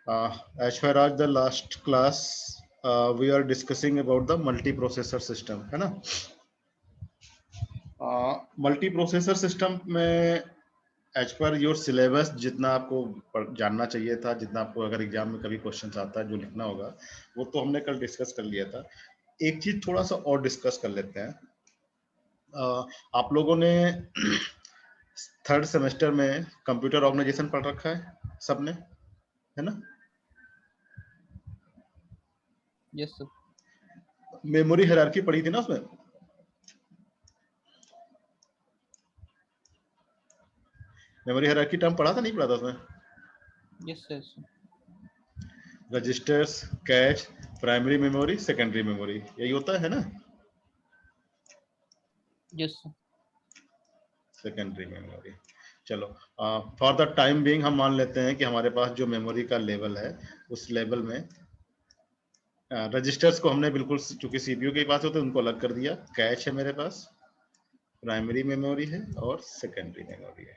As far as the last class, we are discussing about the multiprocessor system, है ना? Multiprocessor system में as per your syllabus जितना आपको जानना चाहिए था, जितना आपको अगर एग्जाम में कभी क्वेश्चंस आता है जो लिखना होगा, वो तो हमने कल डिस्कस कर लिया था। एक चीज थोड़ा सा और डिस्कस कर लेते हैं। आप लोगों ने थर्ड सेमेस्टर में कंप्यूटर ऑर्गेनाइजेशन पढ़ रखा है सबने, है ना? Yes sir. मेमोरी हायरार्की पढ़ी थी ना उसमें? मेमोरी हायरार्की टर्म पढ़ा था, नहीं पढ़ा था उसमें? Yes sir. Registers, cache, primary memory, secondary memory, यही होता है ना? Yes sir. Secondary memory. चलो, फॉर द टाइम बीइंग हम मान लेते हैं कि हमारे पास जो मेमोरी का लेवल है, उस लेवल में रजिस्टर्स को हमने बिल्कुल, चूंकि सीपीयू के पास होते हैं, उनको अलग कर दिया। कैश है मेरे पास, प्राइमरी मेमोरी है और सेकेंडरी मेमोरी है।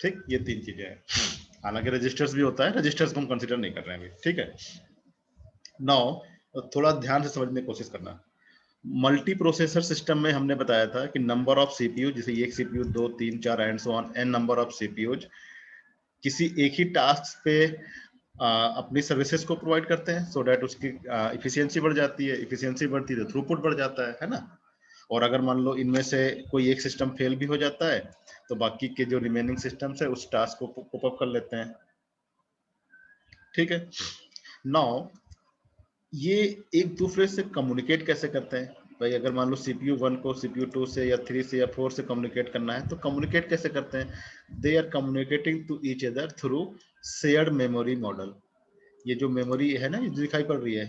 ठीक, ये तीन चीजें हैं। हालांकि रजिस्टर्स भी होता है, रजिस्टर्स को हम कंसीडर नहीं कर रहे हैं अभी, ठीक है? नाउ थोड़ा ध्यान से समझने की कोशिश करना। मल्टी प्रोसेसर सिस्टम में हमने बताया था कि नंबर ऑफ सीपीयू, जैसे एक CPU, 2, 3, 4 and so on, N number of CPUs किसी एक ही टास्क पे अपनी सर्विसेज को प्रोवाइड करते हैं, सो दैट उसकी इफिशियंसी बढ़ जाती है। इफिशियंसी बढ़ती है तो थ्रूपुट बढ़ जाता है ना? और अगर मान लो इनमें से कोई एक सिस्टम फेल भी हो जाता है, तो बाकी के जो रिमेनिंग सिस्टम्स है उस टास्क को कोप अप कर लेते हैं। ठीक है? नाउ ये एक दूसरे से कम्युनिकेट कैसे करते हैं? भाई अगर मान लो CPU 1 को CPU 2 से या 3 से या 4 से कम्युनिकेट करना है, तो कम्युनिकेट कैसे करते हैं? They are communicating to each other through shared memory model. ये जो मेमोरी है ना, ये दिखाई पड़ रही है,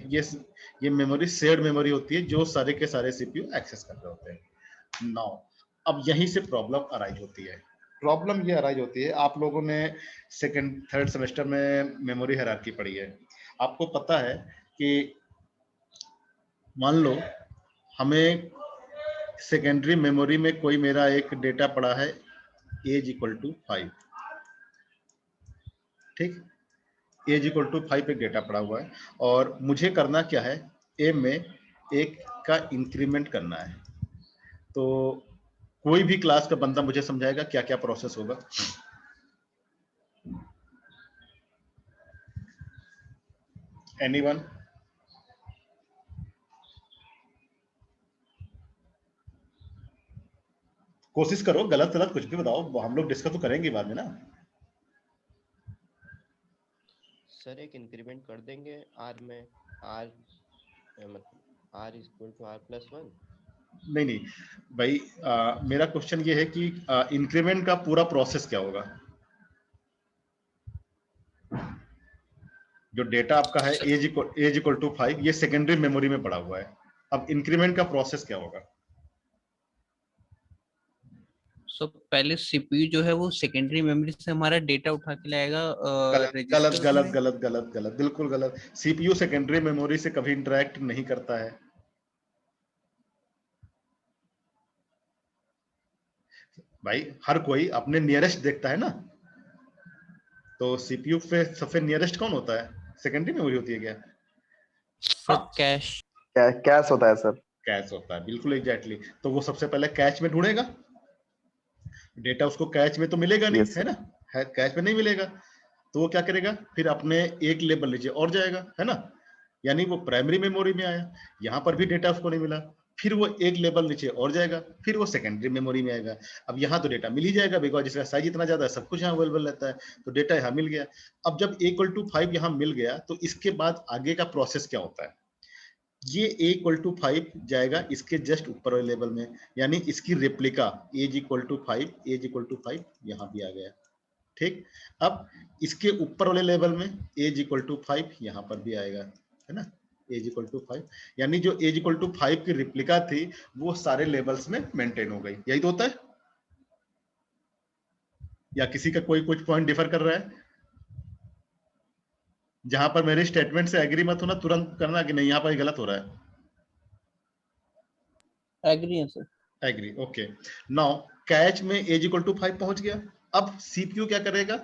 ये मेमोरी शेयर्ड मेमोरी होती है, जो सारे के सारे CPU एक्सेस कर रहे होते हैं। नाउ अब यहीं से प्रॉब्लम अराइज होती है। प्रॉब्लम ये अराइज होती है, आप लोगों ने सेकंड थर्ड सेमेस्टर में मेमोरी हायरार्की पढ़ी है। आपको पता है कि मान लो हमें सेकेंडरी मेमोरी में कोई मेरा एक डेटा पड़ा है एज इक्वल टू 5। ठीक, एज इक्वल टू 5 एक डेटा पड़ा हुआ है, और मुझे करना क्या है, ए में एक का इंक्रीमेंट करना है। तो कोई भी क्लास का बंदा मुझे समझाएगा क्या क्या प्रोसेस होगा? एनीवन? कोशिश करो, गलत गलत कुछ भी बताओ, हम लोग डिस्कस तो करेंगे बाद में ना। सर एक इंक्रीमेंट कर देंगे आर में, आर मतलब R equal to R plus 1। नहीं नहीं भाई, मेरा क्वेश्चन ये है कि इंक्रीमेंट का पूरा प्रोसेस क्या होगा? जो डेटा आपका है एज इक्वल टू 5, ये सेकेंडरी मेमोरी में पड़ा हुआ है। अब इंक्रीमेंट का प्रोसेस क्या होगा? सो पहले सीपीयू जो है वो सेकेंडरी मेमोरी से हमारा डेटा उठा के लाएगा गलत गलत रजिस्टर्स गलत में। गलत गलत गलत, बिल्कुल गलत। सीपीयू सेकेंडरी मेमोरी से कभी इंटरेक्ट नहीं करता है भाई। हर कोई अपने नियरेस्ट देखता है ना, तो सीपीयू पे सबसे नियरेस्ट कौन होता है? सेकेंडरी मेमोरी होती है क्या? Sir cash. कैश होता है सर। कैश होता है, बिल्कुल एग्जैक्टली। तो वो सबसे पहले कैश में ढूंढेगा डेटा, उसको कैश में तो मिलेगा नहीं, यस है ना? है, कैश में नहीं मिलेगा, तो वो क्या करेगा, फिर अपने एक लेवल नीचे और जाएगा, है ना? यानी वो प्राइमरी मेमोरी में आया, यहाँ पर भी डेटा उसको नहीं मिला, फिर वो एक लेवल नीचे और जाएगा, फिर वो सेकेंडरी मेमोरी में आएगा। अब यहाँ तो डेटा मिल ही जाएगा, बिकॉज इसका साइज इतना ज्यादा है, सब कुछ यहाँ अवेलेबल रहता है, तो डेटा यहाँ मिल गया। अब जब इक्वल टू 5 यहाँ मिल गया, तो इसके बाद आगे का प्रोसेस क्या होता है? ये इक्वल टू 5 जाएगा इसके जस्ट ऊपर वाले लेवल में, यानी इसकी replica as equal to 5, as equal to 5 यहाँ भी आ गया। ठीक, अब इसके ऊपर वाले लेवल में एज इक्वल टू 5 यहाँ पर भी आएगा, है ना? एज इक्वल टू 5, यानी जो एज इक्वल टू 5 की रिप्लिका थी वो सारे लेवल्स में मेंटेन हो गई। यही तो होता है, या किसी का कोई कुछ पॉइंट डिफर कर रहा है? जहां पर मेरे स्टेटमेंट से एग्री मत होना, तुरंत करना कि नहीं यहाँ पर गलत हो रहा है। एग्री है सर। Agree, okay. नाउ कैच में एज इक्वल टू 5 पहुंच गया। अब सीपीयू क्या करेगा,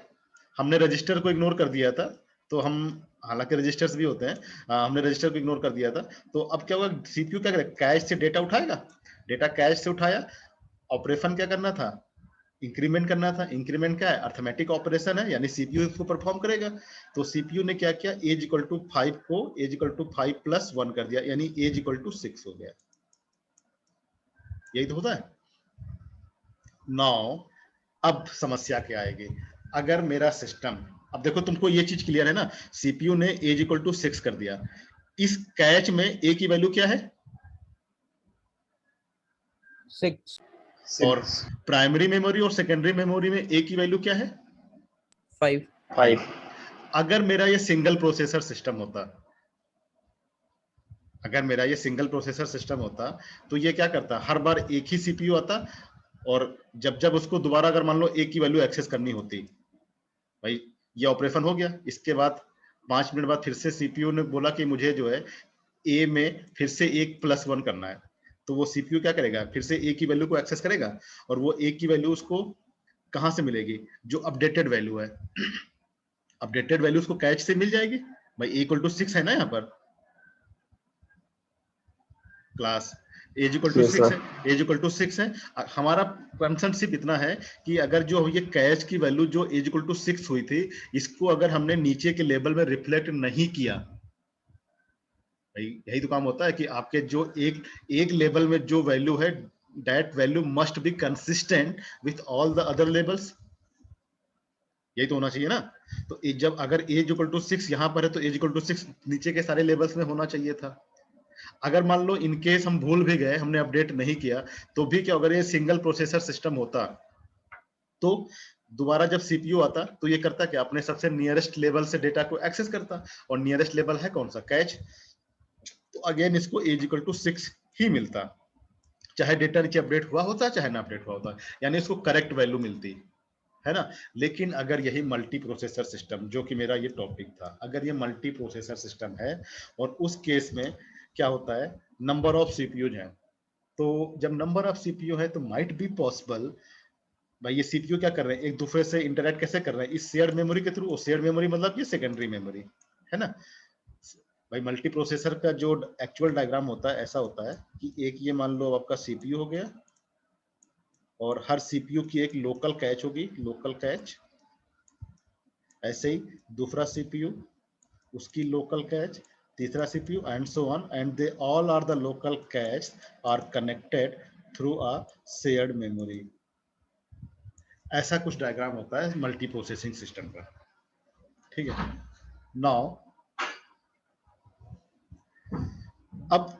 हमने रजिस्टर को इग्नोर कर दिया था, तो हम, हालांकि रजिस्टर्स भी होते हैं, हमने रजिस्टर को इग्नोर कर दिया था, तो अब क्या होगा, सीपीयू क्या करेगा, कैश से डेटा उठाएगा, डेटा कैश से उठाया, ऑपरेशन क्या करना था, इंक्रीमेंट करना था। इंक्रीमेंट क्या है, अर्थमेटिक ऑपरेशन है, यानी सीपीयू इसको परफॉर्म करेगा। तो सीपीयू ने क्या किया, एज इक्वल टू 5 को एज इक्वल टू 5 प्लस 1 कर दिया, यानी एज इक्वल टू 6 हो गया। यही तो होता है। नाउ अब समस्या क्या आएगी, अगर मेरा सिस्टम, अब देखो तुमको ये चीज क्लियर है ना, सीपीयू ने एज इक्वल टू 6 कर दिया, इस कैच में ए की वैल्यू क्या है, 6 और प्राइमरी मेमोरी और सेकेंडरी मेमोरी में ए की वैल्यू क्या है, 5 5। अगर मेरा ये सिंगल प्रोसेसर सिस्टम होता, अगर मेरा ये सिंगल प्रोसेसर सिस्टम होता, तो ये क्या करता, हर बार एक ही सीपीयू आता, और जब जब उसको दोबारा अगर मान लो ए की वैल्यू एक्सेस करनी होती, भाई ये ऑपरेशन हो गया, इसके बाद 5 मिनट बाद फिर से सीपीयू ने बोला कि मुझे जो है ए में फिर से 1 प्लस 1 करना है, तो वो सीपीयू क्या करेगा, फिर से ए की वैल्यू को एक्सेस करेगा, और वो ए की वैल्यू उसको कहां से मिलेगी, जो अपडेटेड वैल्यू है, अपडेटेड वैल्यू उसको कैच से मिल जाएगी, भाई ए इक्वल टू 6 है ना यहाँ पर क्लास, एज इक्वल टू 6 है, एज इक्वल टू 6 है। हमारा कंसर्न सिर्फ इतना है कि अगर जो ये कैच की वैल्यू जो एज इक्वल टू 6 हुई थी, इसको अगर हमने नीचे के लेवल में रिफ्लेक्ट नहीं किया, भाई यही तो काम होता है कि आपके जो एक लेवल में जो वैल्यू है, that value must be consistent with all the other levels, यही तो होना चाहिए ना। तो जब अगर एज इक्वल टू 6 यहाँ पर है, तो एज इक्वल टू 6 नीचे के सारे लेवल्स में होना चाहिए था। अगर मान लो इनकेस हम भूल भी गए, हमने अपडेट नहीं किया, तो भी क्या, अगर ये सिंगल प्रोसेसर सिस्टम होता, तो दोबारा जब सीपीयू आता, तो ये करता क्या, अपने सबसे नियरेस्ट लेवल से डेटा को एक्सेस करता, और नियरेस्ट लेवल है कौन सा, कैच, तो अगेन इसको एज इक्वल टू 6 ही मिलता, चाहे डेटा नीचे अपडेट हुआ होता चाहे ना अपडेट हुआ होता, यानी इसको करेक्ट वैल्यू मिलती है ना। लेकिन अगर यही मल्टी प्रोसेसर सिस्टम, जो कि मेरा ये टॉपिक था, अगर ये मल्टी प्रोसेसर सिस्टम है, और उस केस में क्या होता है, नंबर ऑफ सीपीयूज हैं, तो जब नंबर ऑफ सीपीयू है, तो माइट बी पॉसिबल, भाई ये सीपीयू क्या कर रहे हैं, एक दूसरे से इंटरेक्ट कैसे कर रहे हैं, इस शेयर्ड मेमोरी के थ्रू, शेयर्ड मेमोरी मतलब ये सेकेंडरी मेमोरी है ना। भाई मल्टी प्रोसेसर का जो एक्चुअल डायग्राम होता है, ऐसा होता है कि एक ये मान लो आपका सीपीयू हो गया, और हर सीपीयू की एक लोकल कैच होगी, लोकल कैच, ऐसे ही दूसरा सीपीयू, उसकी लोकल कैच, तीसरा CPU, and so on, and they all are the local cache are connected through a shared memory. ऐसा कुछ डायग्राम होता है मल्टी प्रोसेसिंग सिस्टम का, ठीक है। नाउ अब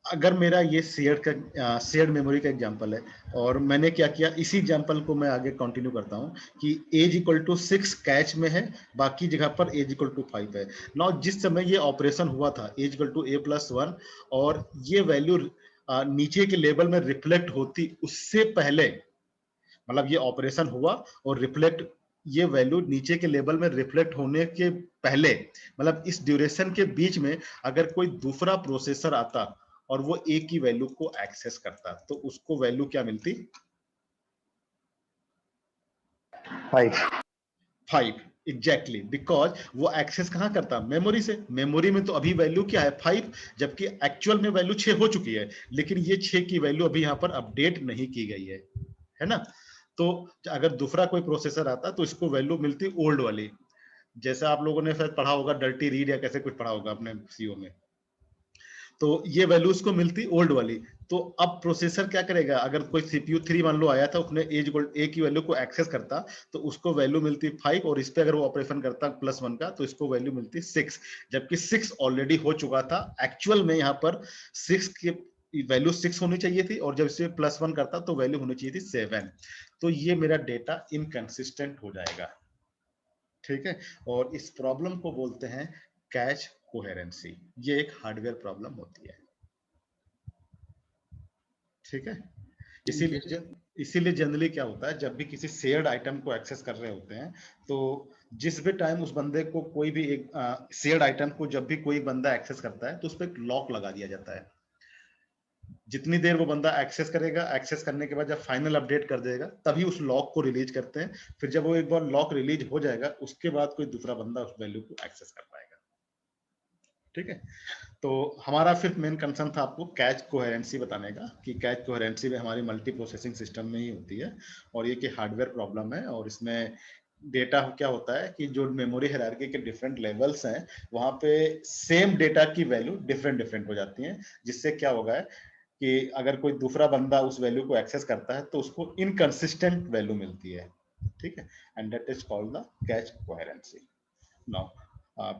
अगर मेरा ये शेयर्ड मेमोरी का एग्जांपल है, और मैंने क्या किया, इसी एग्जांपल को मैं आगे कंटिन्यू करता हूं कि एज इक्वल टू 6 कैच में है, बाकी जगह पर एज इक्वल टू 5 है। नाउ जिस समय ये ऑपरेशन हुआ था, as equal to A plus 1, और ये वैल्यू नीचे के लेवल में रिफ्लेक्ट होती, उससे पहले, मतलब ये ऑपरेशन हुआ और रिफ्लेक्ट, ये वैल्यू नीचे के लेवल में रिफ्लेक्ट होने के पहले, मतलब इस ड्यूरेशन के बीच में अगर कोई दूसरा प्रोसेसर आता और वो ए की वैल्यू को एक्सेस करता, तो उसको वैल्यू क्या मिलती, 5 एग्जैक्टली, बिकॉज वो एक्सेस कहां करता, मेमोरी से, मेमोरी में तो अभी वैल्यू क्या है 5, जबकि एक्चुअल में वैल्यू 6 हो चुकी है, लेकिन ये 6 की वैल्यू अभी यहां पर अपडेट नहीं की गई है ना। तो अगर दूसरा कोई प्रोसेसर आता, तो इसको वैल्यू मिलती ओल्ड वाली, जैसे आप लोगों ने शायद पढ़ा होगा डर्टी रीड या कैसे कुछ पढ़ा होगा अपने सीओ में, तो ये वैल्यू उसको मिलती ओल्ड वाली। तो अब प्रोसेसर क्या करेगा, अगर कोई सीपीयू 3 मान लो आया था, उसने एज ए की वैल्यू को एक्सेस करता, तो उसको वैल्यू मिलती 5, और इस पे अगर वो ऑपरेशन करता +1 का, तो इसको वैल्यू मिलती 6, जबकि 6 ऑलरेडी हो चुका था। एक्चुअल में यहाँ पर 6 की वैल्यू 6 होनी चाहिए थी, और जब इसे +1 करता तो वैल्यू होनी चाहिए थी 7। तो ये मेरा डेटा इनकंसिस्टेंट हो जाएगा, ठीक है। और इस प्रॉब्लम को बोलते हैं कैच कोहेरेंसी, ये एक हार्डवेयर प्रॉब्लम होती है, ठीक है। इसीलिए जनरली क्या होता है, जब भी किसी शेयर्ड आइटम को एक्सेस कर रहे होते हैं, तो जिस भी टाइम उस बंदे को कोई भी एक शेयर्ड आइटम को जब भी कोई बंदा एक्सेस करता है, तो उस पर एक लॉक लगा दिया जाता है। जितनी देर वो बंदा एक्सेस करेगा, एक्सेस करने के बाद जब फाइनल अपडेट कर देगा तभी उस लॉक को रिलीज करते हैं। फिर जब वो एक बार लॉक रिलीज हो जाएगा उसके बाद कोई दूसरा बंदा उस वैल्यू को एक्सेस कर पाएगा। ठीक है, तो हमारा फिर मेन कंसर्न था आपको कैच कोहेरेंसी बताने का, कि कैच कोहेरेंसी में हमारी मल्टी प्रोसेसिंग सिस्टम में ही होती है और ये कि हार्डवेयर प्रॉब्लम है। और इसमें डेटा क्या होता है कि जो मेमोरी हायरार्की के डिफरेंट लेवल्स हैं वहां पे सेम डेटा की वैल्यू डिफरेंट डिफरेंट हो जाती हैं, जिससे क्या होगा कि अगर कोई दूसरा बंदा उस वैल्यू को एक्सेस करता है तो उसको इनकंसिस्टेंट वैल्यू मिलती है। ठीक है, and that is called the catch coherency. Now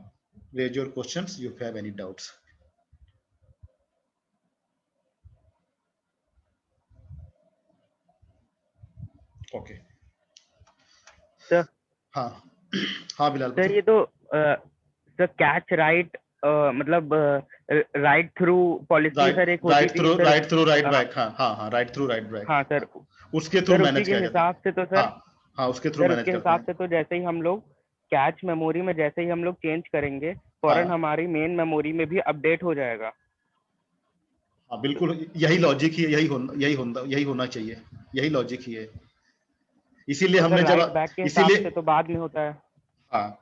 raise your questions if you have any doubts. Okay. Sir हाँ हाँ बिलाल सर ये तो सर कैच राइट मतलब राइट थ्रू पॉलिसी सर एक होती थी sir. Right through right back. हाँ हाँ हाँ, राइट थ्रू राइट बैक। हाँ सर, उसके थ्रू सर उसी मैनेज के किया जाता है। हिसाब से तो सर, हाँ हाँ, उसके थ्रू सर मैनेज उसके करते हिसाब हैं। से तो जैसे ही हम लोग कैच मेमोरी में जैसे ही हम लोग चेंज करेंगे फौरन हाँ हमारी मेन मेमोरी में भी अपडेट हो जाएगा। हाँ बिल्कुल, यही लॉजिक ही है, यही होना चाहिए, यही लॉजिक ही है। इसीलिए और हमने सर जब राइट बैक के हिसाब से तो बाद में होता है। हाँ,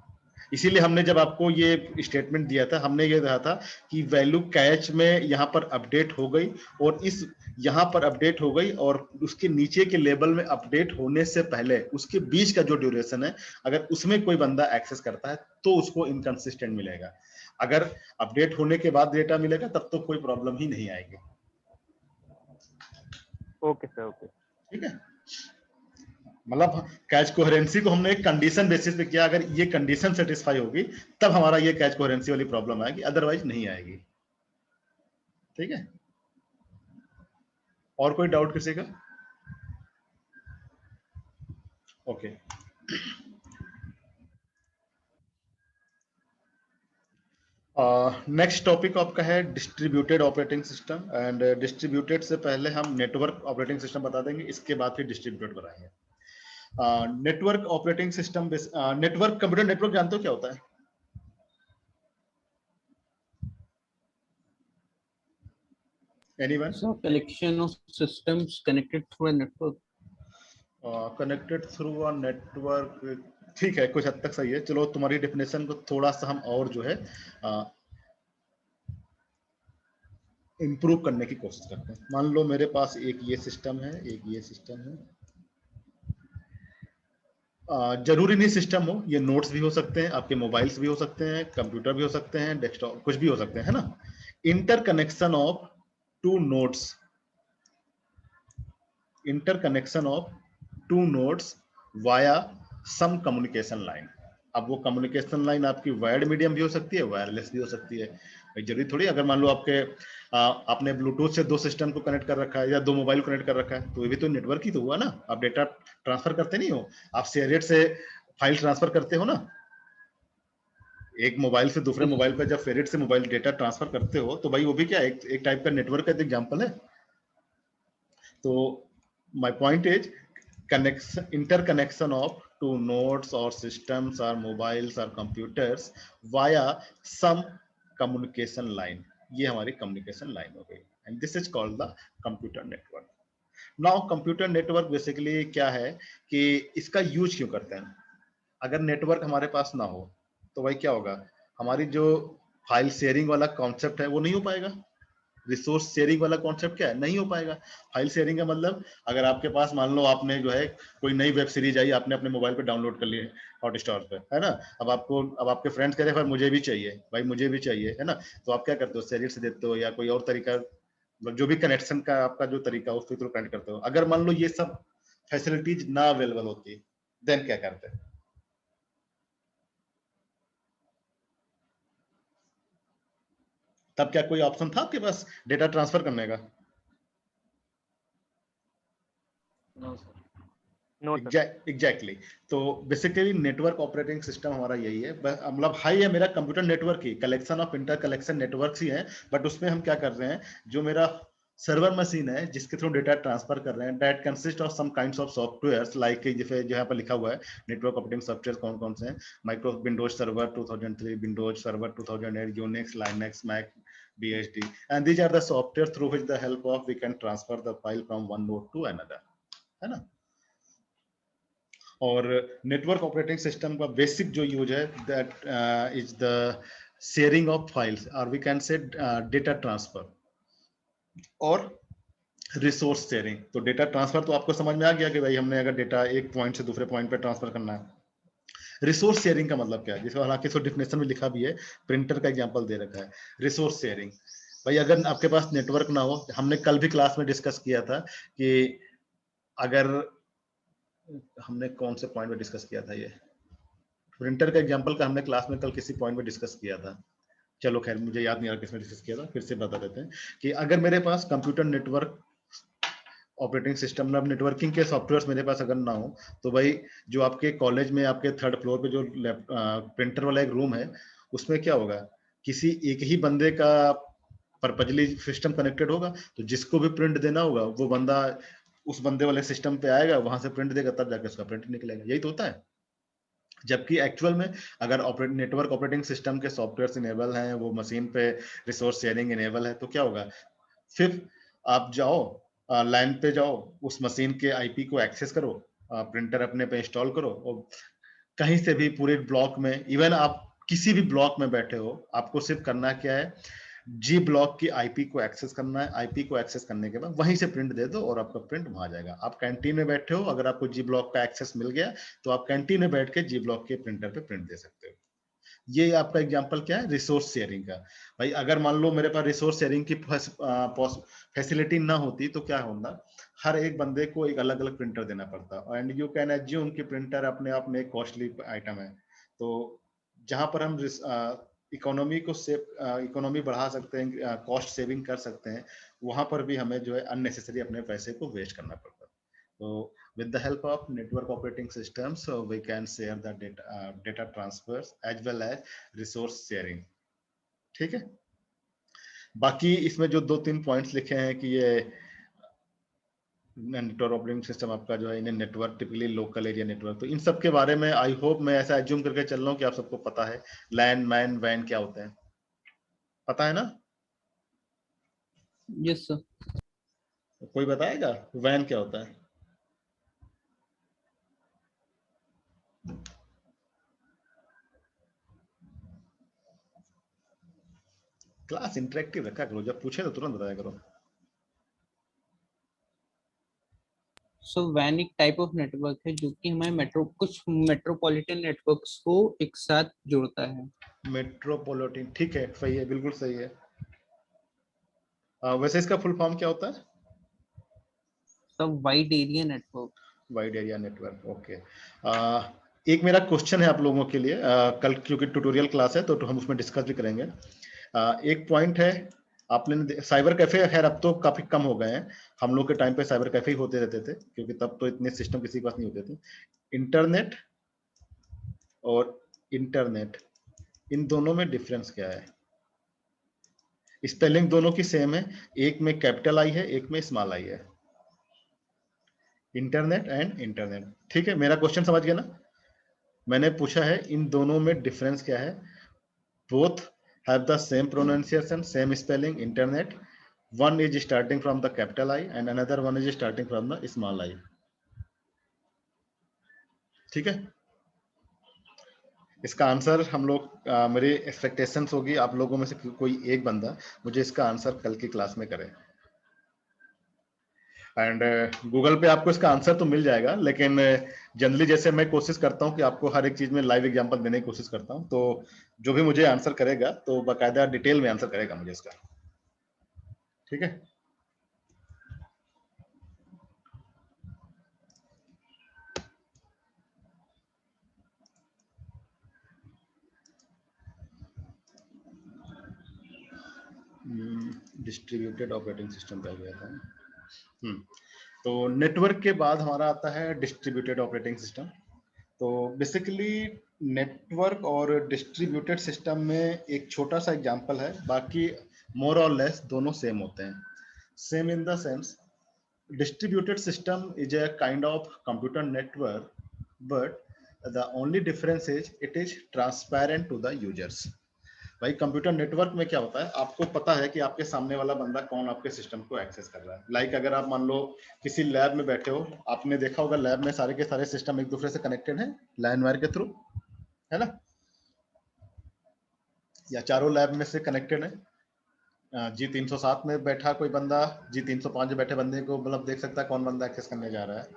इसीलिए हमने जब आपको ये स्टेटमेंट दिया था, हमने ये कहा था कि वैल्यू कैच में यहाँ पर अपडेट हो गई और इस यहाँ पर अपडेट हो गई और उसके नीचे के लेवल में अपडेट होने से पहले उसके बीच का जो ड्यूरेशन है अगर उसमें कोई बंदा एक्सेस करता है तो उसको इनकंसिस्टेंट मिलेगा। अगर अपडेट होने के बाद डेटा मिलेगा तब तो कोई प्रॉब्लम ही नहीं आएगी। Okay sir, okay. ठीक है, मतलब कैच कोहेरेंसी को हमने एक कंडीशन बेसिस पे किया, अगर ये कंडीशन सेटिस्फाई होगी तब हमारा ये कैच कोहेरेंसी वाली प्रॉब्लम आएगी, अदरवाइज नहीं आएगी। ठीक है, और कोई डाउट किसी का? ओके, नेक्स्ट टॉपिक आपका है distributed operating system. And distributed से पहले हम नेटवर्क ऑपरेटिंग सिस्टम बता देंगे, इसके बाद फिर डिस्ट्रीब्यूटेड बनाएंगे। Network operating system, network, computer network जानते हो क्या होता है? Anyone? So collection of systems connected through a network. Connected through a network, ठीक है, कुछ हद तक सही है। चलो तुम्हारी डेफिनेशन को थोड़ा सा हम और जो है इम्प्रूव करने की कोशिश करते हैं। मान लो मेरे पास एक ये सिस्टम है, एक ये सिस्टम है। जरूरी नहीं सिस्टम हो, ये नोट्स भी हो सकते हैं, आपके मोबाइल्स भी हो सकते हैं, कंप्यूटर भी हो सकते हैं, डेस्कटॉप, कुछ भी हो सकते हैं, है ना। Interconnection of two nodes, interconnection of two nodes via some communication line. अब वो कम्युनिकेशन लाइन आपकी वायर्ड मीडियम भी हो सकती है, वायरलेस भी हो सकती है। जरूरी थोड़ी, अगर मान लो आपने ब्लूटूथ से दो सिस्टम को कनेक्ट कर रखा है या दो मोबाइल कनेक्ट कर रखा है तो ये भी तो नेटवर्क ही तो हुआ ना। आप डेटा ट्रांसफर करते नहीं हो, आप शेयरेट से फाइल ट्रांसफर करते हो ना। एक मोबाइल से दूसरे मोबाइल पर जब फेरेट से मोबाइल डेटा ट्रांसफर करते हो तो भाई वो भी क्या एक टाइप का नेटवर्क का एग्जांपल है। तो my point is interconnection of two nodes or systems or mobiles or computers via some communication line, ये हमारी communication line हो गई, and this is called the computer network. Now computer network basically क्या है कि इसका यूज क्यों करते हैं। अगर नेटवर्क हमारे पास ना हो तो भाई क्या होगा, हमारी जो फाइल शेयरिंग वाला कॉन्सेप्ट है वो नहीं हो पाएगा। रिसोर्स शेयरिंग वाला कॉन्सेप्ट क्या है, नहीं हो पाएगा। फाइल शेयरिंग का मतलब, अगर आपके पास मान लो आपने जो है कोई नई वेब सीरीज आई, आपने अपने मोबाइल पे डाउनलोड कर ली है हॉटस्टार पे, है ना। अब आपके फ्रेंड्स कह रहे हैं मुझे भी चाहिए, भाई मुझे भी चाहिए, है ना। तो आप क्या करते हो, शेयर से देते हो या कोई और तरीका, जो भी कनेक्शन का आपका जो तरीका हो उसके थ्रू कनेक्ट करते हो। अगर मान लो ये सब फैसिलिटीज ना अवेलेबल होती देन क्या करते हैं। तब क्या कोई ऑप्शन था आपके पास डेटा ट्रांसफर करने का? एग्जैक्टली। तो बेसिकली नेटवर्क ऑपरेटिंग सिस्टम हमारा यही है, मतलब हाई है मेरा कंप्यूटर नेटवर्क ही, collection of inter collection networks ही है, बट उसमें हम क्या कर रहे हैं, जो मेरा सर्वर मशीन है जिसके थ्रू डेटा ट्रांसफर कर रहे हैं, that consist of some kinds of softwares like जैसे जो यहाँ पर लिखा हुआ है नेटवर्क ऑपरेटिंग सॉफ्टवेयर कौन कौन से हैं, micro Windows server 2003, Windows server 2008, Unix, Linux, Mac, BHD, and these are the software through which the help of we can transfer the file from one node to another, है ना. और network operating system का basic जो use है that is the sharing of files और we can say data transfer और resource sharing. तो data transfer तो आपको समझ में आ गया कि भाई हमने अगर डेटा एक पॉइंट से दूसरे पॉइंट पे ट्रांसफर करना है. रिसोर्स शेयरिंग का मतलब क्या है, जिसको हालांकि इसको डिफिनेशन में लिखा भी है, प्रिंटर का एग्जांपल दे रखा है. रिसोर्स शेयरिंग भाई अगर आपके पास नेटवर्क ना हो, हमने कल भी क्लास में डिस्कस किया था कि अगर हमने कौन से पॉइंट पे डिस्कस किया था, ये प्रिंटर का एग्जांपल का हमने क्लास में कल किसी पॉइंट पे डिस्कस किया था. चलो खैर मुझे याद नहीं आ रहा किसमें डिस्कस किया था, फिर से बता देते हैं कि अगर मेरे पास कंप्यूटर नेटवर्क ऑपरेटिंग सिस्टम में नेटवर्किंग के सॉफ्टवेयर्स मेरे पास अगर ना हो, तो भाई जो आपके कॉलेज में आपके थर्ड फ्लोर पे जो प्रिंटर वाला एक रूम है, उसमें क्या होगा, किसी एक ही बंदे का परपजली सिस्टम कनेक्टेड होगा. तो जिसको भी प्रिंट देना होगा वो बंदा उस बंदे वाले सिस्टम पे आएगा, वहां से प्रिंट देगा, तब जाके उसका प्रिंट निकलेगा. यही तो होता है. जबकि एक्चुअल में अगर नेटवर्क ऑपरेटिंग सिस्टम के सॉफ्टवेयर इनेबल हैं, वो मशीन पे रिसोर्स शेयरिंग इनेबल है, तो क्या होगा, फिर आप जाओ लाइन पे जाओ, उस मशीन के आईपी को एक्सेस करो, प्रिंटर अपने पे इंस्टॉल करो और कहीं से भी पूरे ब्लॉक में, इवन आप किसी भी ब्लॉक में बैठे हो, आपको सिर्फ करना क्या है, जी ब्लॉक की आईपी को एक्सेस करना है. आईपी को एक्सेस करने के बाद वहीं से प्रिंट दे दो और आपका प्रिंट वहां जाएगा. आप कैंटीन में बैठे हो, अगर आपको जी ब्लॉक का एक्सेस मिल गया तो आप कैंटीन में बैठ के जी ब्लॉक के प्रिंटर पे प्रिंट दे सकते हो. ये आपका एग्जांपल क्या है, रिसोर्स शेयरिंग का. भाई अगर मान लो मेरे पास रिसोर्स शेयरिंग की फैसिलिटी ना होती तो क्या होता, हर एक बंदे को एक अलग अलग प्रिंटर देना पड़ता. एंड यू कैन एज्यूम कि प्रिंटर अपने आप में एक कॉस्टली आइटम है. तो जहां पर हम इकोनॉमी को सेव इकोनॉमी बढ़ा सकते हैं, कॉस्ट सेविंग कर सकते हैं, वहां पर भी हमें जो है अननेसेसरी अपने पैसे को वेस्ट करना पड़ता है. तो with the help of network operating system, so we can share the data transfers as well as resource sharing. ठीक है. बाकी इसमें जो 2-3 पॉइंट्स लिखे हैं कि ये नेटवर्क ऑपरेटिंग सिस्टम आपका जो है इन्हें network typically local area network, तो इन सब के बारे में आई होप मैं ऐसा एज्यूम करके चल रहा हूँ कि आप सबको पता है लैन मैन वैन क्या होते हैं, पता है ना. Yes sir. कोई बताएगा वैन क्या होता है? क्लास इंटरेक्टिव रखा करो, जब पूछे तो तुरंत बताया करो. सो वैन एक टाइप ऑफ नेटवर्क है जो कि हमारे कुछ मेट्रोपॉलिटन नेटवर्क्स को एक साथ जोड़ता है. मेट्रोपॉलिटन, ठीक है, सही है, बिल्कुल सही है. वैसे इसका फुल फॉर्म क्या होता है? सब wide area network. Wide area network, okay. एक मेरा क्वेश्चन है आप लोगों के लिए, कल क्योंकि ट्यूटोरियल क्लास है तो हम उसमें डिस्कस भी करेंगे. एक पॉइंट है, आपने साइबर कैफे, खैर अब तो काफी कम हो गए हैं, हम लोग के टाइम पे साइबर कैफे ही होते रहते थे क्योंकि तब तो इतने सिस्टम किसी के पास नहीं होते थे. इंटरनेट और इंटरनेट, इन दोनों में डिफरेंस क्या है? स्पेलिंग दोनों की सेम है, एक में कैपिटल आई है, एक में स्मॉल आई है. इंटरनेट एंड इंटरनेट, ठीक है. मेरा क्वेश्चन समझ गया ना? मैंने पूछा है इन दोनों में डिफरेंस क्या है. Both have the same pronunciation, same spelling, internet. One is starting from the capital I and another one is starting from the small I. ठीक है. इसका आंसर हम लोग मेरी एक्सपेक्टेशंस होगी आप लोगों में से कोई एक बंदा मुझे इसका आंसर कल की क्लास में करे. एंड गूगल पे आपको इसका आंसर तो मिल जाएगा, लेकिन जनरली जैसे मैं कोशिश करता हूँ कि आपको हर एक चीज में लाइव एग्जांपल देने की कोशिश करता हूँ, तो जो भी मुझे आंसर करेगा तो बाकायदा डिटेल में आंसर करेगा मुझे इसका. ठीक है. डिस्ट्रीब्यूटेड ऑपरेटिंग सिस्टम कहा गया था. तो नेटवर्क के बाद हमारा आता है डिस्ट्रीब्यूटेड ऑपरेटिंग सिस्टम. तो बेसिकली नेटवर्क और डिस्ट्रीब्यूटेड सिस्टम में एक छोटा सा एग्जांपल है, बाकी मोर और लेस दोनों सेम होते हैं. Same in the sense distributed system is a kind of computer network, but the only difference is it is transparent to the users. भाई कंप्यूटर नेटवर्क में क्या होता है, आपको पता है कि आपके सामने वाला बंदा कौन आपके सिस्टम को एक्सेस कर रहा है। लाइक अगर आप मान लो किसी लैब में बैठे हो, आपने देखा होगा लैब में सारे के सारे सिस्टम एक दूसरे से कनेक्टेड हैं लाइन वायर के थ्रू, है ना, या चारों लैब में से कनेक्टेड है। G307 में बैठा कोई बंदा G305 में बैठे बंदे को मतलब देख सकता है कौन बंदा एक्सेस करने जा रहा है।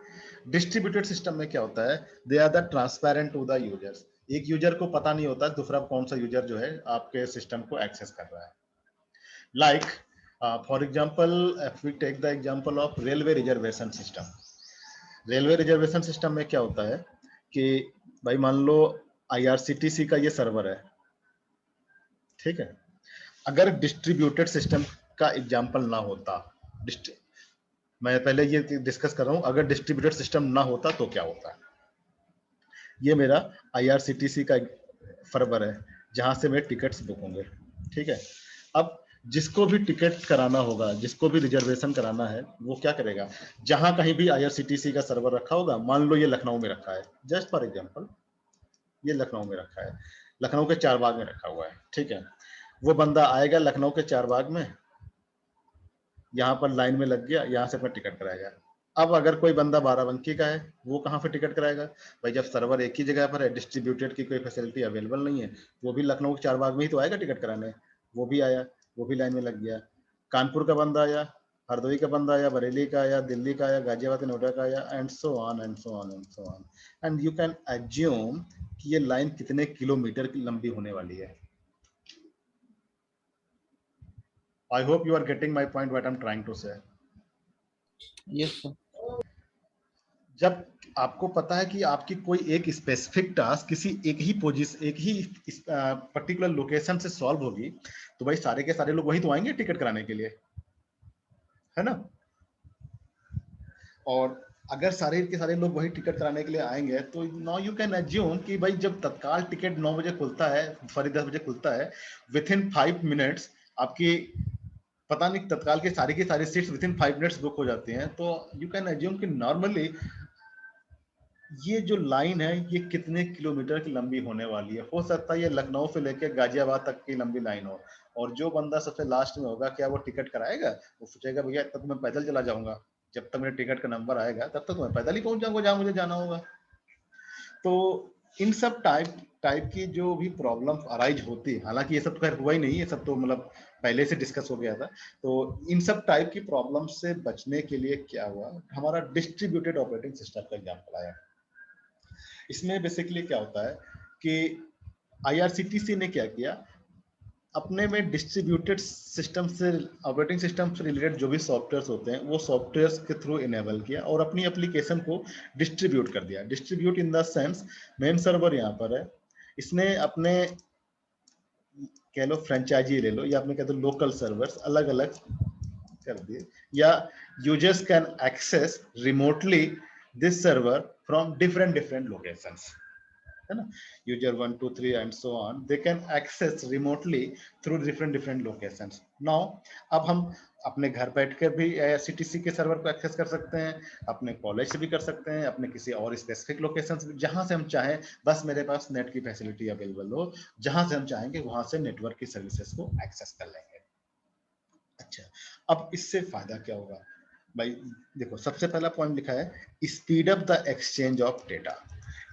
डिस्ट्रीब्यूटेड सिस्टम में क्या होता है, they are the transparent to the users. एक यूजर को पता नहीं होता दूसरा कौन सा यूजर जो है आपके सिस्टम को एक्सेस कर रहा है। Like for example if we take the example of railway reservation system. Railway reservation system में क्या होता है कि भाई मान लो IRCTC का ये सर्वर है, ठीक है, अगर डिस्ट्रीब्यूटेड सिस्टम का एग्जांपल ना होता, मैं पहले ये डिस्कस कर रहा हूं, अगर डिस्ट्रीब्यूटेड सिस्टम ना होता तो क्या होता। ये मेरा IRCTC का सर्वर है जहां से मेरे टिकट्स बुक होंगे, ठीक है। अब जिसको भी टिकट कराना होगा, जिसको भी रिजर्वेशन कराना है, वो क्या करेगा, जहां कहीं भी IRCTC का सर्वर रखा होगा, मान लो ये लखनऊ में रखा है, जस्ट फॉर एग्जांपल ये लखनऊ में रखा है, लखनऊ के चारबाग में रखा हुआ है, ठीक है। वो बंदा आएगा लखनऊ के चारबाग में, यहाँ पर लाइन में लग गया, यहाँ से अपना टिकट कराएगा। अब अगर कोई बंदा बाराबंकी का है, वो कहाँ पे टिकट कराएगा, भाई जब सर्वर एक ही जगह पर है, डिस्ट्रीब्यूटेड की कोई फैसिलिटी अवेलेबल नहीं है, वो भी लखनऊ के चारबाग में ही तो आएगा टिकट कराने। वो भी आया, वो भी लाइन में लग गया। कानपुर का बंदा आया, हरदोई का बंदा आया, बरेली का आया, दिल्ली का आया, गाजियाबाद नोएडा का आया, and so on and so on and so on. And you can assume कि ये लाइन कितने किलोमीटर की लंबी होने वाली है। I hope you are getting my point what I'm trying to say. Yes sir. जब आपको पता है कि आपकी कोई एक स्पेसिफिक टास्क किसी एक ही पोजीशन, एक ही पर्टिकुलर लोकेशन से सॉल्व होगी, तो भाई सारे के सारे लोग वहीं तो आएंगे टिकट कराने के लिए, है ना। और अगर सारे के सारे लोग वही टिकट कराने के लिए आएंगे, तो नाउ यू कैन एज्यूम कि भाई जब तत्काल टिकट 9 बजे खुलता है, सॉरी 10 बजे खुलता है, विद इन 5 मिनट्स आपकी पता नहीं तत्काल के सारी seats with in 5 minutes book हो जाती हैं। तो यू कैन एज्यूम कि नॉर्मली ये जो लाइन है ये कितने किलोमीटर की लंबी होने वाली है। हो सकता है ये लखनऊ से लेकर गाजियाबाद तक की लंबी लाइन हो, और जो बंदा सबसे लास्ट में होगा, क्या वो टिकट कराएगा? वो सोचेगा भैया तब मैं पैदल चला जाऊंगा, जब तक मेरे टिकट का नंबर आएगा तब तक मैं पैदल ही पहुंच जाऊंगा जहां मुझे जाना होगा। तो इन सब टाइप की जो भी प्रॉब्लम अराइज होती है, हालांकि ये सब तो खैर हुआ ही नहीं, ये सब तो मतलब पहले से डिस्कस हो गया था। तो इन सब टाइप की प्रॉब्लम से बचने के लिए क्या हुआ, हमारा डिस्ट्रीब्यूटेड ऑपरेटिंग सिस्टम का एग्जांपल आया। इसमें बेसिकली क्या होता है कि IRCTC ने क्या किया, अपने में डिस्ट्रीब्यूटेड सिस्टम से, ऑपरेटिंग सिस्टम से रिलेटेड जो भी सॉफ्टवेयर्स होते हैं वो सॉफ्टवेयर्स के थ्रू इनेबल किया और अपनी एप्लीकेशन को डिस्ट्रीब्यूट कर दिया। Distribute in the sense, main server यहाँ पर है, इसने अपने कह लो फ्रेंचाइजी ले लो या अपने कह दो लोकल सर्वर्स अलग अलग कर दिए, या users can access remotely this server from different locations, है ना। User 1 2 3 and so on, they can access remotely through different locations. Now अब हम अपने घर बैठकर भी IRCTC के सर्वर को एक्सेस कर सकते हैं, अपने कॉलेज से भी कर सकते हैं, अपने किसी और स्पेसिफिक लोकेशन से, जहां से हम चाहें, बस मेरे पास नेट की फैसिलिटी अवेलेबल हो, जहां से हम चाहेंगे वहां से नेटवर्क की सर्विसेज को एक्सेस कर लेंगे। अच्छा, अब इससे फायदा क्या होगा भाई? देखो सबसे पहला पॉइंट लिखा है speed up the exchange of data.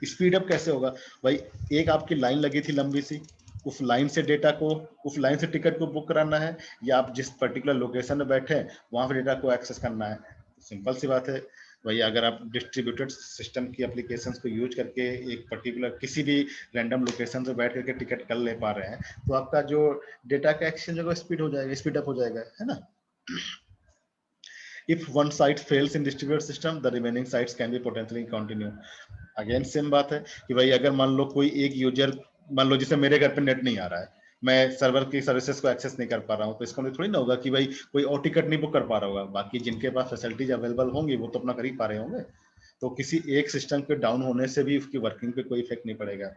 Speed up कैसे होगा भाई? एक आपकी लाइन लगी थी लंबी सी, उस लाइन से डेटा को, उस लाइन से टिकट को बुक कराना है, या आप जिस पर्टिकुलर लोकेशन में बैठे हैं वहां पे डेटा को एक्सेस करना है। सिंपल सी बात है भाई, अगर आप डिस्ट्रीब्यूटेड सिस्टम की एप्लीकेशंस को यूज करके एक पर्टिकुलर किसी भी रैंडम लोकेशन से बैठ करके टिकट कर ले पा रहे हैं, तो आपका जो डेटा का एक्सचेंज होगा स्पीड हो जाएगा, स्पीड अप हो जाएगा, है ना। If one site fails in distributed system, the remaining sites can be potentially continue. Again same बात है कि भाई अगर मान लो कोई एक यूजर, मान लो जिसे मेरे घर पे नेट नहीं आ रहा है, मैं सर्वर की सर्विसेज को एक्सेस नहीं कर पा रहा हूँ, तो इसका मतलब थोड़ी ना होगा कि भाई कोई और टिकट नहीं बुक कर पा रहा होगा। बाकी जिनके पास फैसिलिटीज अवेलेबल होंगी वो तो अपना कर ही पा रहे होंगे। तो किसी एक सिस्टम के डाउन होने से भी उसकी वर्किंग पे कोई इफेक्ट नहीं पड़ेगा।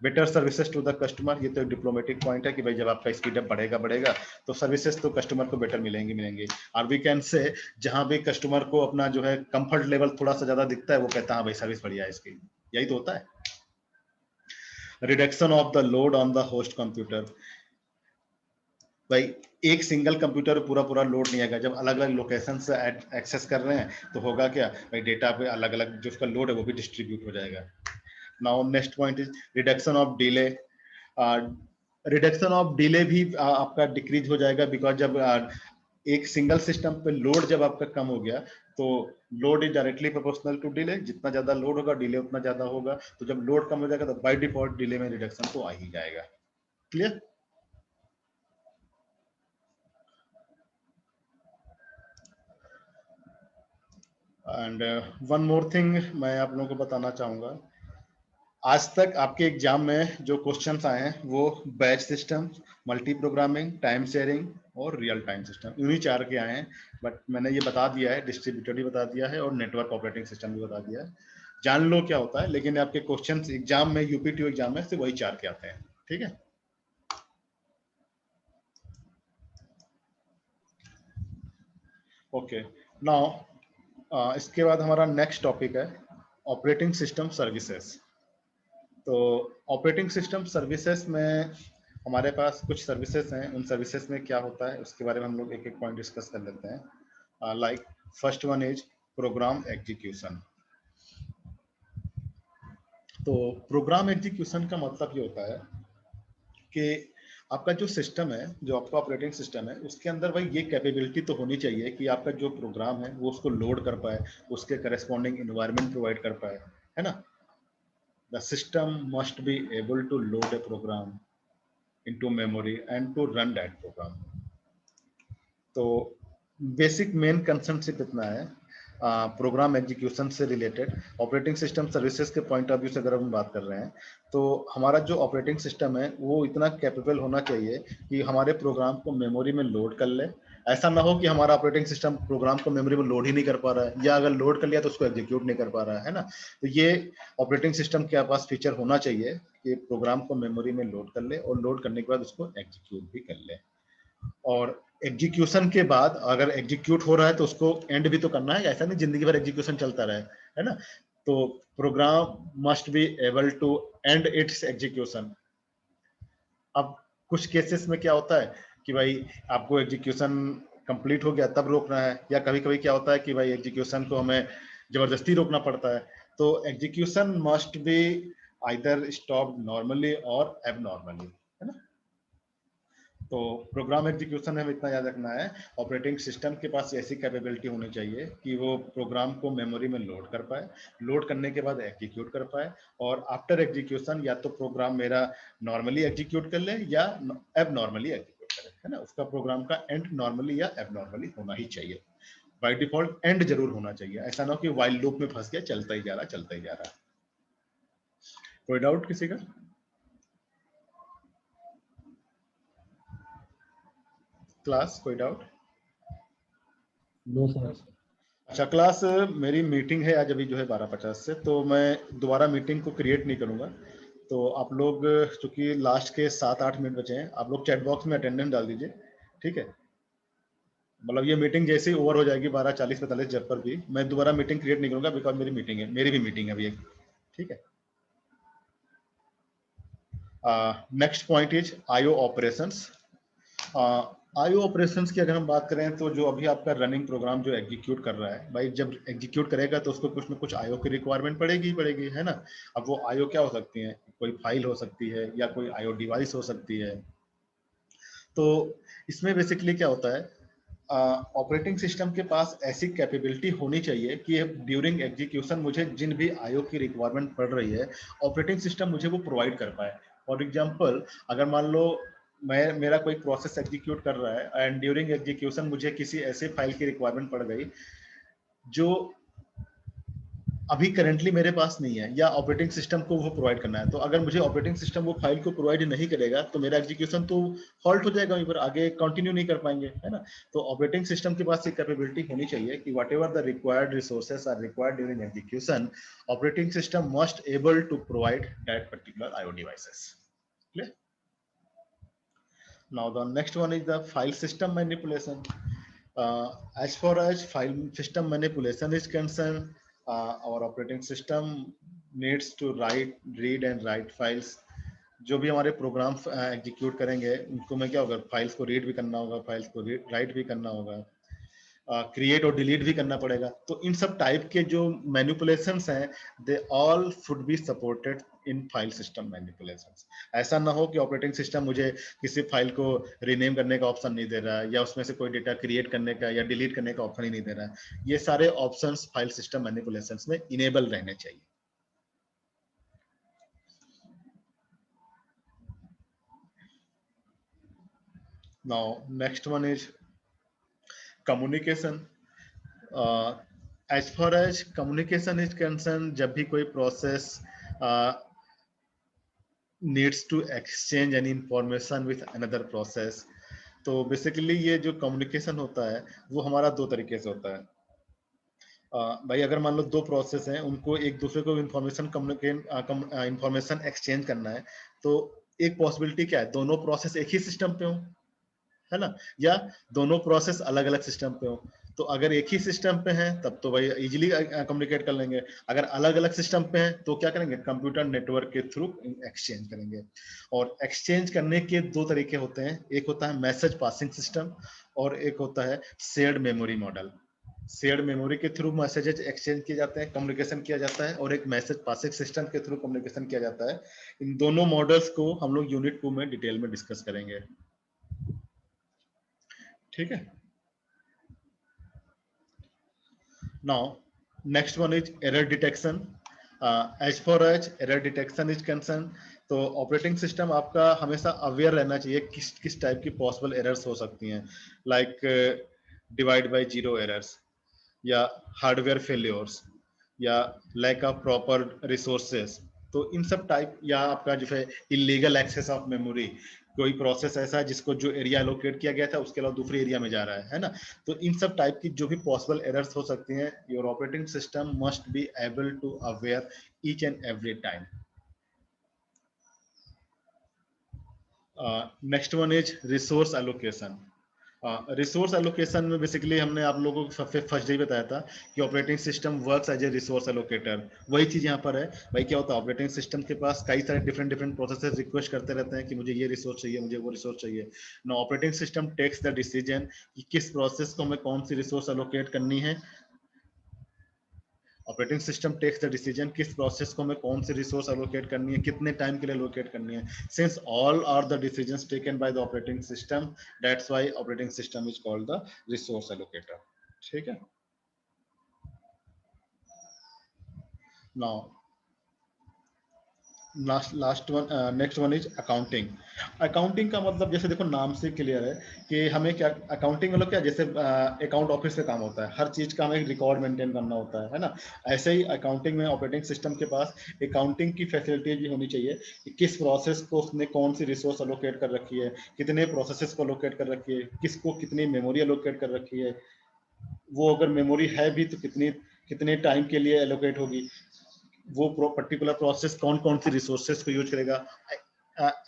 Better services to the customer, ये तो एक डिप्लोमेटिक पॉइंट है कि भाई जब आपका स्पीड अप बढ़ेगा तो सर्विसेज तो कस्टमर को बेटर मिलेंगी। और वी कैन से जहां भी कस्टमर को अपना जो है कंफर्ट लेवल थोड़ा सा ज्यादा दिखता है, वो कहता है भाई सर्विस बढ़िया है इसकी, यही तो होता है। Reduction of the load on the host computer, भाई एक सिंगल कंप्यूटर पूरा पूरा लोड नहीं आएगा, जब अलग अलग लोकेशन से एक्सेस कर रहे हैं तो होगा क्या भाई, डेटा पे अलग अलग जो उसका लोड है वो भी डिस्ट्रीब्यूट हो जाएगा। Now next point is reduction of delay. Reduction of delay भी आपका डिक्रीज हो जाएगा, बिकॉज जब एक सिंगल सिस्टम पे लोड जब आपका कम हो गया तो load is directly proportional to delay, जितना ज्यादा लोड होगा डिले उतना ज्यादा होगा, तो जब लोड कम हो जाएगा तो बाय डिफॉल्ट डिले में रिडक्शन तो आ ही जाएगा। Clear? And one more thing मैं आप लोगों को बताना चाहूंगा, आज तक आपके एग्जाम में जो क्वेश्चंस आए हैं वो batch system, multi programming, time sharing और रियल टाइम सिस्टम, इन्हीं 4 के आए हैं। बट मैंने ये बता दिया है, डिस्ट्रीब्यूटर भी बता दिया है और नेटवर्क ऑपरेटिंग सिस्टम भी बता दिया है, जान लो क्या होता है। लेकिन आपके क्वेश्चंस एग्जाम में, यूपीटीयू एग्जाम में से वही 4 के आते हैं। ठीक है, ओके। नाउ इसके बाद हमारा नेक्स्ट टॉपिक है ऑपरेटिंग सिस्टम सर्विसेज। तो ऑपरेटिंग सिस्टम सर्विसेज में हमारे पास कुछ सर्विसेज हैं, उन सर्विसेज में क्या होता है उसके बारे में हम लोग एक एक पॉइंट डिस्कस कर लेते हैं। Like first one is program execution. तो प्रोग्राम एग्जीक्यूशन का मतलब ये होता है कि आपका जो सिस्टम है, जो आपका ऑपरेटिंग सिस्टम है, उसके अंदर भाई ये कैपेबिलिटी तो होनी चाहिए कि आपका जो प्रोग्राम है वो उसको लोड कर पाए, उसके करस्पॉन्डिंग इन्वायरमेंट प्रोवाइड कर पाए, है ना। The system must be able to load a program into memory and to run that program. तो बेसिक मेन कंसेप्ट सिर्फ इतना है प्रोग्राम एग्जीक्यूशन से रिलेटेड। ऑपरेटिंग सिस्टम सर्विसेज के पॉइंट ऑफ व्यू से अगर हम बात कर रहे हैं तो हमारा जो ऑपरेटिंग सिस्टम है वो इतना कैपेबल होना चाहिए कि हमारे प्रोग्राम को मेमोरी में लोड कर ले। ऐसा ना हो कि हमारा ऑपरेटिंग सिस्टम प्रोग्राम को मेमोरी में लोड ही नहीं कर पा रहा है, या अगर लोड कर लिया तो उसको एग्जीक्यूट नहीं कर पा रहा है ना। तो ये ऑपरेटिंग सिस्टम के पास फीचर होना चाहिए कि प्रोग्राम को मेमोरी में लोड कर ले और लोड करने के बाद उसको एग्जीक्यूट भी कर ले। और एग्जीक्यूशन के बाद अगर एग्जीक्यूट हो रहा है तो उसको एंड भी तो करना है, ऐसा नहीं जिंदगी भर एग्जीक्यूशन चलता रहे, है ना। तो program must be able to and its execution. अब कुछ केसेस में क्या होता है कि भाई आपको एग्जीक्यूशन कंप्लीट हो गया तब रोकना है, या कभी कभी क्या होता है कि भाई एग्जीक्यूशन को हमें जबरदस्ती रोकना पड़ता है। तो execution must be either stop normally और एबनॉर्मली, है ना। तो प्रोग्राम एग्जीक्यूशन में हमें इतना याद रखना है, ऑपरेटिंग सिस्टम के पास ऐसी कैपेबिलिटी होनी चाहिए कि वो प्रोग्राम को मेमोरी में लोड कर पाए, लोड करने के बाद एग्जीक्यूट कर पाए, और आफ्टर एग्जीक्यूशन या तो प्रोग्राम मेरा नॉर्मली एग्जीक्यूट कर ले या एब नॉर्मली एग्जीक्यूट करे, है ना। उसका प्रोग्राम का एंड नॉर्मली या एब नॉर्मली होना ही चाहिए। बाय डिफॉल्ट एंड जरूर होना चाहिए, ऐसा ना हो कि वाइल लूप में फंस गया, चलता ही जा रहा चलता ही जा रहा। कोई डाउट किसी का? क्लास कोई डाउट? No sir. अच्छा क्लास, मेरी मीटिंग है आज अभी जो है 12:50 से, तो मैं दोबारा मीटिंग को क्रिएट नहीं करूंगा। तो आप लोग चूंकि लास्ट के 7-8 मिनट बचे हैं, आप लोग चैट बॉक्स में अटेंडेंस डाल दीजिए, ठीक है। मतलब ये मीटिंग जैसे ही ओवर हो जाएगी 12:40-45 जब पर भी, मैं दोबारा मीटिंग क्रिएट नहीं करूंगा, बिकॉज मेरी मीटिंग है, मेरी भी मीटिंग है अभी एक, ठीक है। Next point is IO operations. IO operations की अगर हम बात करें तो जो अभी आपका रनिंग प्रोग्राम जो एग्जीक्यूट कर रहा है, भाई जब एग्जीक्यूट करेगा तो उसको कुछ ना कुछ आईओ की रिक्वायरमेंट पड़ेगी पड़ेगी, है ना। अब वो आईओ क्या हो सकती है, कोई फाइल हो सकती है या कोई आईओ डिवाइस हो सकती है। तो इसमें बेसिकली क्या होता है, ऑपरेटिंग सिस्टम के पास ऐसी कैपेबिलिटी होनी चाहिए कि ड्यूरिंग एग्जीक्यूशन मुझे जिन भी आईओ की रिक्वायरमेंट पड़ रही है, ऑपरेटिंग सिस्टम मुझे वो प्रोवाइड कर पाए। फॉर एग्जांपल, अगर मान लो मेरा कोई प्रोसेस एग्जीक्यूट कर रहा है एंड ड्यूरिंग एग्जीक्यूशन मुझे किसी ऐसे फाइल की रिक्वायरमेंट पड़ गई जो अभी करेंटली मेरे पास नहीं है, या ऑपरेटिंग सिस्टम को वो प्रोवाइड करना है, तो अगर मुझे ऑपरेटिंग सिस्टम वो फाइल को प्रोवाइड नहीं करेगा तो मेरा एग्जीक्यूशन तो हॉल्ट हो जाएगा, वहीं पर आगे कंटिन्यू नहीं कर पाएंगे, है ना। तो ऑपरेटिंग सिस्टम के पास ये कैपेबिलिटी होनी चाहिए कि whatever the required resources are required during execution, operating system must able to provide that particular IO devices. Clear? Now the next one is the file system manipulation. As far as file system manipulation is concerned, our operating system needs to read and write files. जो भी हमारे program execute करेंगे उनको में क्या होगा, files को read भी करना होगा, फाइल्स को राइट भी करना होगा, क्रिएट और डिलीट भी करना पड़ेगा। तो इन सब टाइप के जो मैनिपुलेशंस हैं they all should be supported in file system manipulations. ऐसा ना हो कि ऑपरेटिंग सिस्टम मुझे किसी फाइल को रीनेम करने का ऑप्शन नहीं दे रहा है, या उसमें से कोई डेटा क्रिएट करने का या डिलीट करने का ऑप्शन ही नहीं दे रहा है। ये सारे ऑप्शंस फाइल सिस्टम मैनिपुलेशंस में इनेबल रहने चाहिए। Now, next one is communication. As far as communication is concerned, जब भी कोई process needs to exchange any information with another process, तो बेसिकली ये जो कम्युनिकेशन होता है वो हमारा दो तरीके से होता है। भाई अगर मान लो दो प्रोसेस हैं, उनको एक दूसरे को इंफॉर्मेशन एक्सचेंज करना है, तो एक पॉसिबिलिटी क्या है, दोनों प्रोसेस एक ही सिस्टम पे हो, है ना, या दोनों प्रोसेस अलग अलग सिस्टम पे हो। तो अगर एक ही सिस्टम पे हैं तब तो भाई इजीली कम्युनिकेट कर लेंगे। अगर अलग अलग सिस्टम पे हैं तो क्या करेंगे, कंप्यूटर नेटवर्क के थ्रू एक्सचेंज करेंगे। और एक्सचेंज करने के दो तरीके होते हैं, एक होता है मैसेज पासिंग सिस्टम और एक होता है shared memory model. Shared memory के थ्रू मैसेजेस एक्सचेंज किए जाते हैं, कम्युनिकेशन किया जाता है, और एक मैसेज पासिंग सिस्टम के थ्रू कम्युनिकेशन किया जाता है। इन दोनों मॉडल्स को हम लोग यूनिट 2 में डिटेल में डिस्कस करेंगे, ठीक है। Now, next one is error detection. As far as error detection is concerned, तो ऑपरेटिंग सिस्टम आपका हमेशा अवेयर रहना चाहिए किस किस टाइप की पॉसिबल एरर्स हो सकती हैं, like divide by zero errors, या हार्डवेयर फेलियर्स, या लैक ऑफ प्रॉपर रिसोर्सेस। तो इन सब टाइप, या आपका जो है इलीगल एक्सेस ऑफ मेमोरी, कोई प्रोसेस ऐसा है जिसको जो एरिया एलोकेट किया गया था उसके अलावा दूसरे एरिया में जा रहा है ना। तो इन सब टाइप की जो भी पॉसिबल एरर्स हो सकती हैं, your operating system must be able to aware each and every time. Next one is resource allocation. Resource allocation में बेसिकली हमने आप लोगों को सबसे फर्स्ट डे बताया था कि operating system works as a resource allocator. वही चीज यहाँ पर है भाई। क्या होता है, ऑपरेटिंग सिस्टम के पास कई सारे डिफरेंट प्रोसेसेस रिक्वेस्ट करते रहते हैं कि मुझे ये रिसोर्स चाहिए, मुझे वो रिसोर्स चाहिए। ना operating system takes the decision कि किस प्रोसेस को हमें कौन सी रिसोर्स एलोकेट करनी है। Operating system takes the decision किस प्रोसेस को हमें कौन सी रिसोर्स एलोकेट करनी है, कितने टाइम के लिए एलोकेट करनी है। Since all are the decisions taken by the operating system, that's why operating system is called the resource allocator, ठीक है। Now last one, next one is accounting. Accounting का मतलब जैसे देखो नाम से क्लियर है कि हमें क्या अकाउंटिंग मतलब क्या, जैसे अकाउंट ऑफिस का काम होता है, हर चीज का हमें रिकॉर्ड मेंटेन करना होता है ना। ऐसे ही अकाउंटिंग में ऑपरेटिंग सिस्टम के पास अकाउंटिंग की फैसिलिटी भी होनी चाहिए कि किस प्रोसेस को उसने कौन सी रिसोर्स एलोकेट कर रखी है, कितने प्रोसेसेस को एलोकेट कर रखी है, किसको कितनी मेमोरी एलोकेट कर रखी है, वो अगर मेमोरी है भी तो कितने टाइम के लिए एलोकेट होगी, वो पर्टिकुलर प्रोसेस कौन कौन सी रिसोर्सेस को यूज करेगा,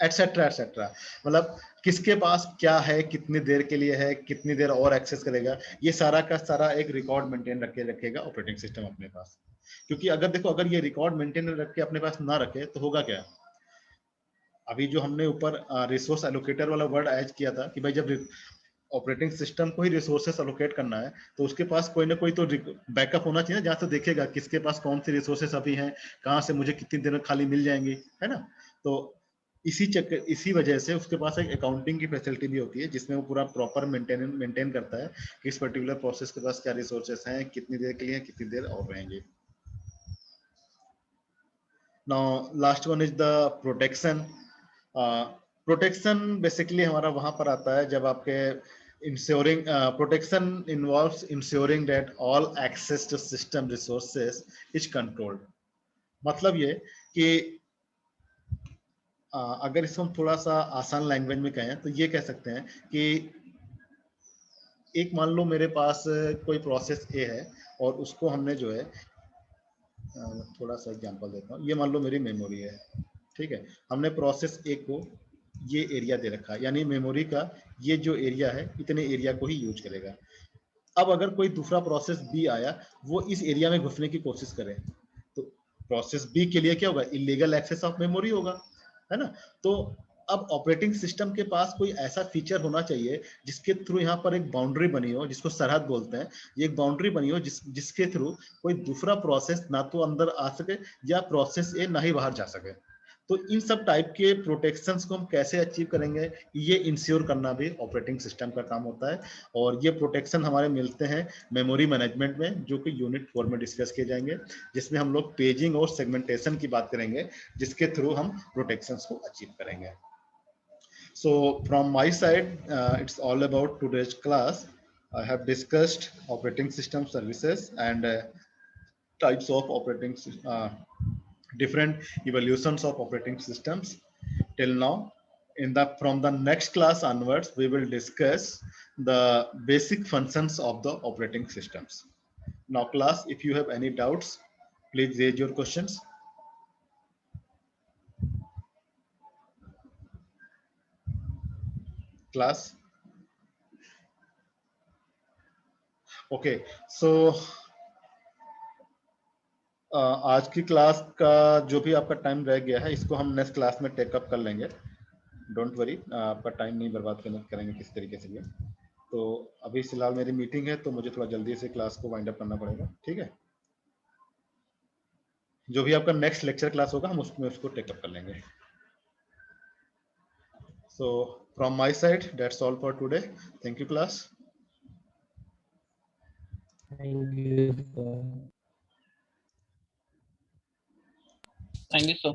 एटसेट्रा एटसेट्रा। मतलब किसके पास क्या है, कितनी देर के लिए है, कितनी देर और एक्सेस करेगा, ये सारा का सारा एक रिकॉर्ड मेंटेन रखेगा ऑपरेटिंग सिस्टम अपने पास। क्योंकि अगर देखो, अगर ये रिकॉर्ड मेंटेन रख के अपने पास ना रखे तो होगा क्या। अभी जो हमने ऊपर रिसोर्स एलोकेटर वाला वर्ड ऐड किया था कि भाई जब ऑपरेटिंग सिस्टम को ही रिसोर्सेस एलोकेट करना है तो उसके पास कोई ना कोई तो बैकअप होना चाहिए, जहां से देखेगा किसके पास कौन सी रिसोर्सेस अभी हैं, कहां से मुझे कितनी देर में खाली मिल जाएंगी, है ना। तो इसी वजह से उसके पास एक अकाउंटिंग की फैसिलिटी भी होती है जिसमें वो पूरा प्रॉपर मेंटेन करता है कि इस पर्टिकुलर प्रोसेस के पास क्या रिसोर्सेस हैं, कितनी देर के लिए, कितनी देर और रहेंगे। Now last one is the protection. Protection basically हमारा वहां पर आता है जब आपके ensuring protection involves ensuring that all access to system resources is controlled। मतलब ये कि अगर इसको हम थोड़ा सा आसान लैंग्वेज में कहें तो ये कह सकते हैं कि एक मान लो मेरे पास कोई प्रोसेस ए है और उसको हमने जो है थोड़ा सा एग्जांपल देता हूँ। ये मान लो मेरी मेमोरी है, ठीक है। हमने प्रोसेस ए को ये एरिया दे रखा है, यानी मेमोरी का ये जो एरिया है इतने एरिया को ही यूज करेगा। अब अगर कोई दूसरा प्रोसेस बी आया, वो इस एरिया में घुसने की कोशिश करे, तो प्रोसेस बी के लिए क्या होगा, इलीगल एक्सेस ऑफ मेमोरी होगा। है ना। तो अब ऑपरेटिंग सिस्टम के पास कोई ऐसा फीचर होना चाहिए जिसके थ्रू यहाँ पर एक बाउंड्री बनी हो, जिसको सरहद बोलते हैं, ये एक बाउंड्री बनी हो जिसके थ्रू कोई दूसरा प्रोसेस ना तो अंदर आ सके या प्रोसेस ए ना ही बाहर जा सके। तो इन सब टाइप के प्रोटेक्शंस को हम कैसे अचीव करेंगे, ये इंश्योर करना भी ऑपरेटिंग सिस्टम का काम होता है। और ये प्रोटेक्शन हमारे मिलते हैं मेमोरी मैनेजमेंट में, जो कि यूनिट 4 में डिस्कस किए जाएंगे, जिसमें हम लोग पेजिंग और सेगमेंटेशन की बात करेंगे, जिसके थ्रू हम प्रोटेक्शंस को अचीव करेंगे। So from my side, it's all about today's class. I have discussed operating system services and types of operating different evolutions of operating systems till now. From the next class onwards, we will discuss the basic functions of the operating systems. Now class, if you have any doubts, please raise your questions. Class. Okay, so आज की class का जो भी आपका time रह गया है, इसको हम नेक्स्ट क्लास में टेकअप कर लेंगे। डोंट वरी, आपका टाइम नहीं बर्बाद करेंगे किसी तरीके से भी। तो अभी फिलहाल मेरी मीटिंग है, तो मुझे थोड़ा जल्दी से क्लास को वाइंड अप करना पड़ेगा, ठीक है। जो भी आपका नेक्स्ट लेक्चर क्लास होगा, हम उसमें उसको टेकअप कर लेंगे। So from my side that's all for today. Thank you class. Thank you, sir.